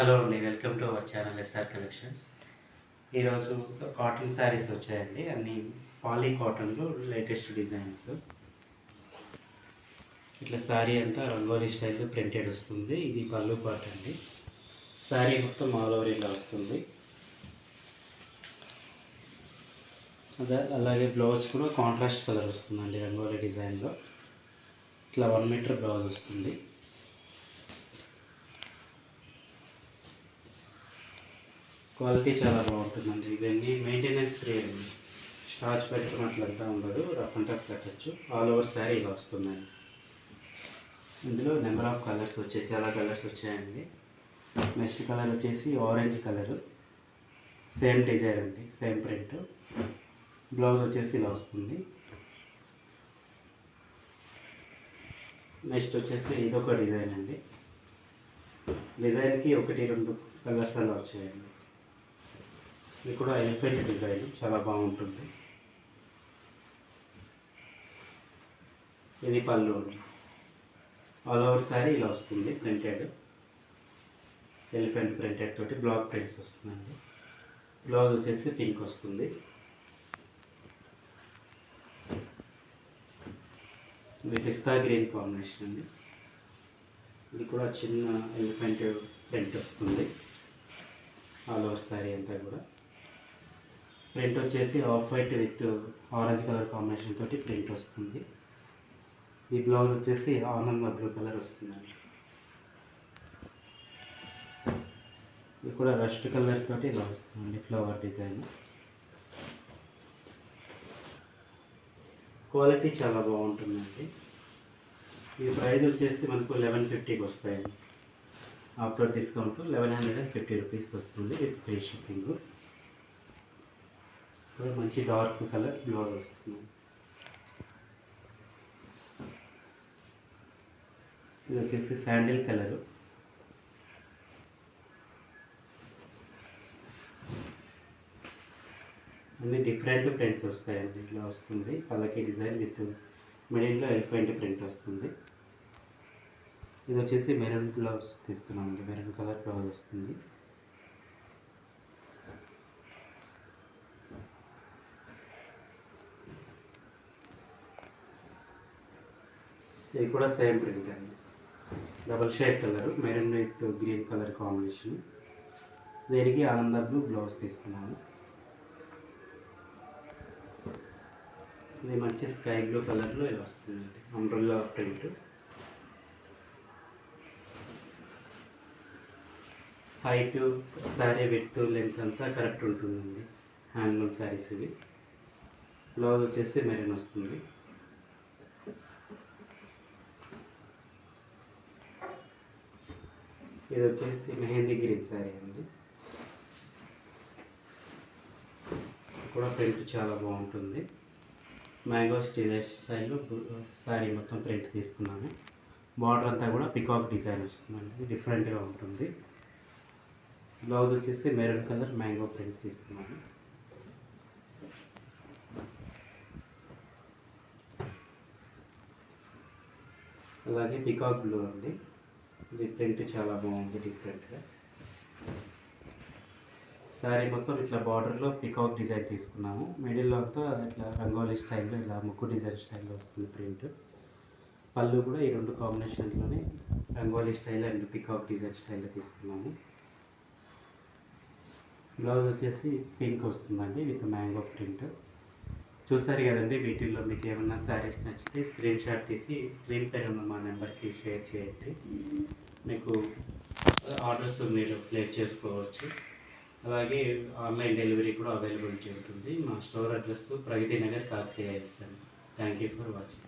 Hello అండి, welcome to our channel SR collections. ఈరోజు cotton saris వచ్చాయండి. అన్ని పాలీ కాటన్లో లేటెస్ట్ డిజైన్స్. ఇట్లా శారీ అంతా రంగోలీ స్టైల్లో ప్రింటెడ్ వస్తుంది. ఇది పళ్ళు పార్ట్ అండి. శారీ మొత్తం ఆల్ ఓవర్ ఇలా వస్తుంది. అలాగే బ్లౌజ్ కూడా కాంట్రాస్ట్ కలర్ వస్తుందండి రంగోలీ డిజైన్లో. ఇట్లా 1 మీటర్ బ్లౌజ్ వస్తుంది. క్వాలిటీ చాలా బాగుంటుందండి. ఇవన్నీ మెయింటెనెన్స్ ఫ్రీ అండి. స్టార్చ్ పెట్టుకున్నట్లంతా ఉండదు, రఫ్ అండ్ టఫ్ కట్టచ్చు. ఆల్ ఓవర్ శారీ ఇలా వస్తుందండి. ఇందులో నెంబర్ ఆఫ్ కలర్స్ వచ్చాయి, చాలా కలర్స్ వచ్చాయండి. నెక్స్ట్ కలర్ వచ్చేసి ఆరెంజ్ కలరు. సేమ్ డిజైన్ అండి, సేమ్ ప్రింట్. బ్లౌజ్ వచ్చేసి ఇలా వస్తుంది. నెక్స్ట్ వచ్చేసి ఇదొక డిజైన్ అండి. డిజైన్కి 1-2 కలర్స్ అలా వచ్చాయండి. ఇది కూడా ఎలిఫెంట్ డిజైన్, చాలా బాగుంటుంది. ఇది పళ్ళు. ఆల్ ఓవర్ శారీ ఇలా వస్తుంది ప్రింటెడ్. ఎలిఫెంట్ ప్రింటెడ్ తోటి బ్లాక్ ప్రింట్స్ వస్తుందండి. బ్లౌజ్ వచ్చేసి పింక్ వస్తుంది. ఇది పిస్తా గ్రీన్ కాంబినేషన్ అండి. ఇది కూడా చిన్న ఎలిఫెంట్ ప్రింట్ వస్తుంది ఆల్ ఓవర్ శారీ అంతా కూడా. ప్రింట్ వచ్చేసి off white with orange colour combination తోటి ప్రింట్ వస్తుంది. ఈ బ్లౌజ్ వచ్చేసి ఆనంద బ్లూ కలర్ వస్తుందండి. ఇది కూడా రస్ట్ కలర్ తోటి ఇలా వస్తుందండి, ఫ్లవర్ డిజైన్. క్వాలిటీ చాలా బాగుంటుందండి. ఈ ప్రైస్ వచ్చేసి మనకు 1150కి వస్తాయండి. ఆఫ్టర్ డిస్కౌంట్ 1150 రూపీస్ వస్తుంది విత్ ఫ్రీ షిప్పింగ్. మంచి డార్క్ కలర్ బ్లౌజ్ వస్తుంది. ఇది వచ్చేసి శాండిల్ కలరు. అన్ని డిఫరెంట్ ప్రింట్స్ వస్తాయండి. ఇట్లా వస్తుంది పల్లకి డిజైన్ విత్ మిడిల్లో ఎలిఫెంట్ ప్రింట్ వస్తుంది. ఇది వచ్చేసి మెరూన్ బ్లౌజ్ తీసుకున్నామండి, మెరూన్ కలర్ బ్లౌజ్ వస్తుంది. ఇది కూడా సేమ్ ప్రింట్ అండి, double shade colour, maroon with green colour combination. దీనికి ఆనంద బ్లూ బ్లౌజ్ తీసుకున్నాను. ఇది మంచి స్కై బ్లూ కలర్లో ఇలా వస్తుందండి, umbrella print. Height, sari width, length అంతా కరెక్ట్ ఉంటుందండి. హ్యాండ్లూమ్ శారీస్ ఇవి. బ్లౌజ్ వచ్చేసి మెరూన్ వస్తుంది. ఇది వచ్చేసి మెహందీ గ్రీన్ శారీ అండి. కూడా ప్రింట్ చాలా బాగుంటుంది. మ్యాంగో స్టైల్లో శారీ మొత్తం ప్రింట్ తీసుకున్నాను. బార్డర్ అంతా కూడా పికాక్ డిజైన్ వస్తుందండి, డిఫరెంట్గా ఉంటుంది. బ్లౌజ్ వచ్చేసి మెరూన్ కలర్ మ్యాంగో ప్రింట్ తీసుకున్నాను. అలాగే పికాక్ బ్లూ అండి. ఇది ప్రింట్ చాలా బాగుంది, డిఫరెంట్గా. శారీ మొత్తం ఇట్లా బార్డర్లో పికాక్ డిజైన్ తీసుకున్నాము. మిడిల్లో అంతా ఇట్లా రంగోలీ స్టైల్లో ఇలా ముక్కు డిజైన్ స్టైల్లో వస్తుంది ప్రింట్. పళ్ళు కూడా ఈ 2 కాంబినేషన్లోనే rangoli style and peacock design స్టైల్లో తీసుకున్నాము. బ్లౌజ్ వచ్చేసి పింక్ వస్తుందండి విత్ మ్యాంగో ప్రింట్. చూసారు కదండి. వీటిల్లో మీకు ఏమన్నా శారీస్ నచ్చితే స్క్రీన్ షాట్ తీసి స్క్రీన్ పైన ఉన్న మా నెంబర్కి షేర్ చేయండి. మీకు ఆర్డర్స్ మీరు ప్లేస్ చేసుకోవచ్చు. అలాగే ఆన్లైన్ డెలివరీ కూడా అవైలబిలిటీ ఉంటుంది. మా store address Pragathi Nagar, Kakatiya hills అండి. Thank you for watching.